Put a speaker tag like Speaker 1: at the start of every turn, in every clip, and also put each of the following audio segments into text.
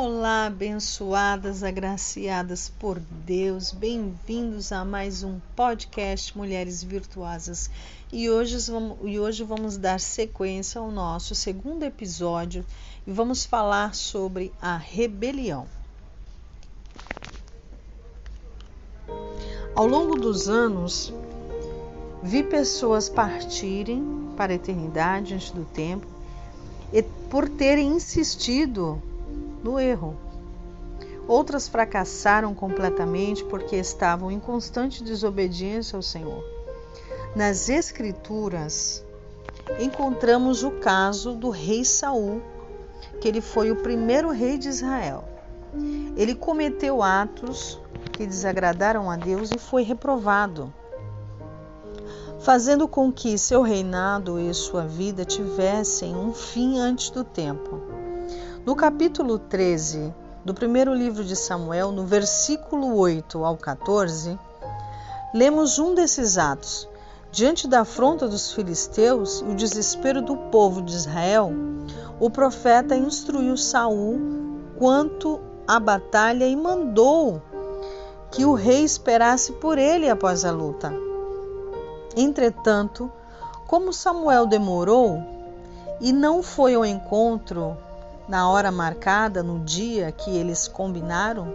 Speaker 1: Olá, abençoadas, agraciadas por Deus, bem-vindos a mais um podcast Mulheres Virtuosas. E hoje vamos dar sequência ao nosso segundo episódio e vamos falar sobre a rebelião. Ao longo dos anos, vi pessoas partirem para a eternidade antes do tempo e por terem insistido no erro. Outras fracassaram completamente porque estavam em constante desobediência ao Senhor. Nas Escrituras, encontramos o caso do rei Saul, que ele foi o primeiro rei de Israel. Ele cometeu atos que desagradaram a Deus e foi reprovado, fazendo com que seu reinado e sua vida tivessem um fim antes do tempo. No capítulo 13 do primeiro livro de Samuel, no versículo 8 ao 14, lemos um desses atos. Diante da afronta dos filisteus e o desespero do povo de Israel, o profeta instruiu Saul quanto à batalha e mandou que o rei esperasse por ele após a luta. Entretanto, como Samuel demorou e não foi ao encontro na hora marcada, no dia que eles combinaram,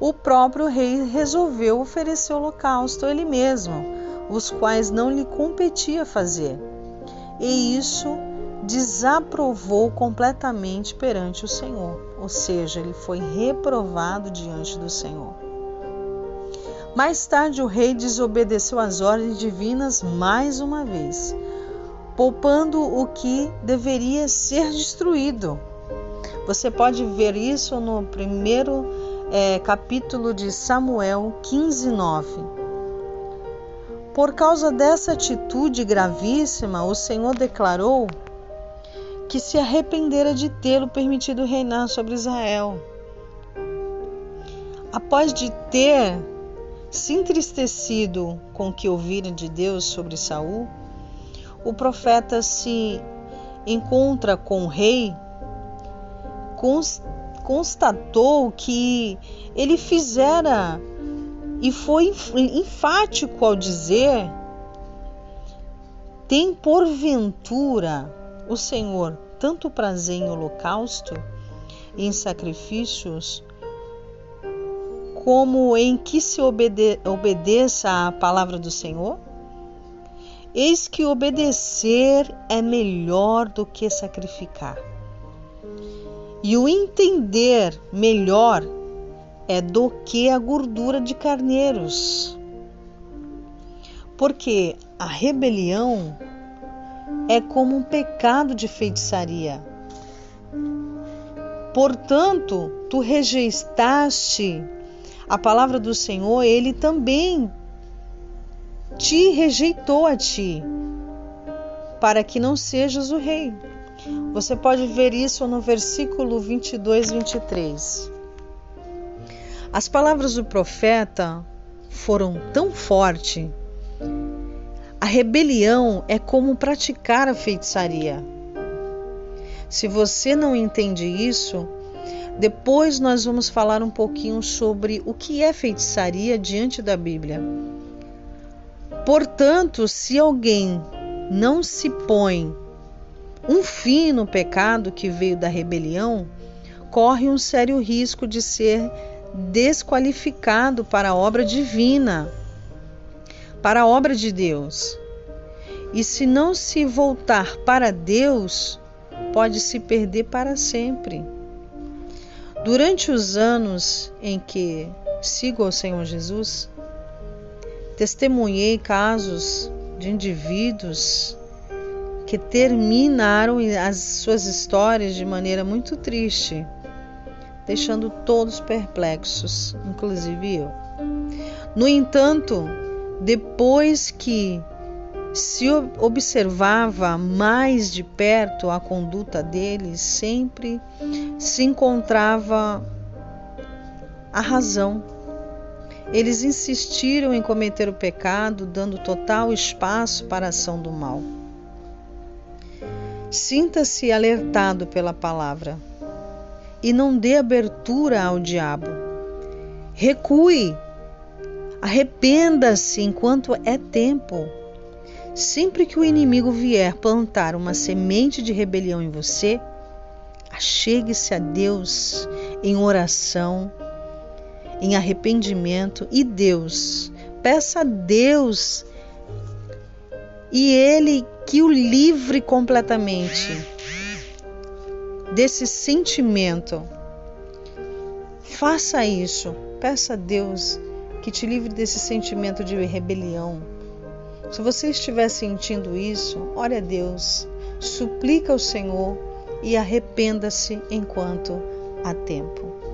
Speaker 1: o próprio rei resolveu oferecer holocausto a ele mesmo, os quais não lhe competia fazer. E isso desaprovou completamente perante o Senhor, ou seja, ele foi reprovado diante do Senhor. Mais tarde o rei desobedeceu às ordens divinas mais uma vez, poupando o que deveria ser destruído. Você pode ver isso no primeiro capítulo de Samuel 15:9. Por causa dessa atitude gravíssima, o Senhor declarou que se arrependera de tê-lo permitido reinar sobre Israel. Após de ter se entristecido com o que ouvira de Deus sobre Saul, o profeta se encontra com o rei, constatou que ele fizera e foi enfático ao dizer: tem porventura o Senhor tanto prazer em holocausto e em sacrifícios, como em que se obedeça à palavra do Senhor? Eis que obedecer é melhor do que sacrificar, e o entender melhor é do que a gordura de carneiros. Porque a rebelião é como um pecado de feitiçaria. Portanto, tu rejeitaste a palavra do Senhor, ele também te rejeitou a ti, para que não sejas o rei. Você pode ver isso no versículo 22 e 23. As palavras do profeta foram tão fortes. A rebelião é como praticar a feitiçaria. Se você não entende isso, depois nós vamos falar um pouquinho sobre o que é feitiçaria diante da Bíblia. Portanto, se alguém não se põe um fim no pecado que veio da rebelião, corre um sério risco de ser desqualificado para a obra divina, para a obra de Deus. E se não se voltar para Deus, pode se perder para sempre. Durante os anos em que sigo ao Senhor Jesus, testemunhei casos de indivíduos que terminaram as suas histórias de maneira muito triste, deixando todos perplexos, inclusive eu. No entanto, depois que se observava mais de perto a conduta deles, sempre se encontrava a razão. Eles insistiram em cometer o pecado, dando total espaço para a ação do mal. Sinta-se alertado pela palavra. e não dê abertura ao diabo. Recue, arrependa-se enquanto é tempo. Sempre que o inimigo vier plantar uma semente de rebelião em você, achegue-se a Deus em oração, em arrependimento, e peça a Deus e Ele que o livre completamente desse sentimento. Faça isso, peça a Deus que te livre desse sentimento de rebelião. Se você estiver sentindo isso, ore a Deus, suplica ao Senhor e arrependa-se enquanto há tempo.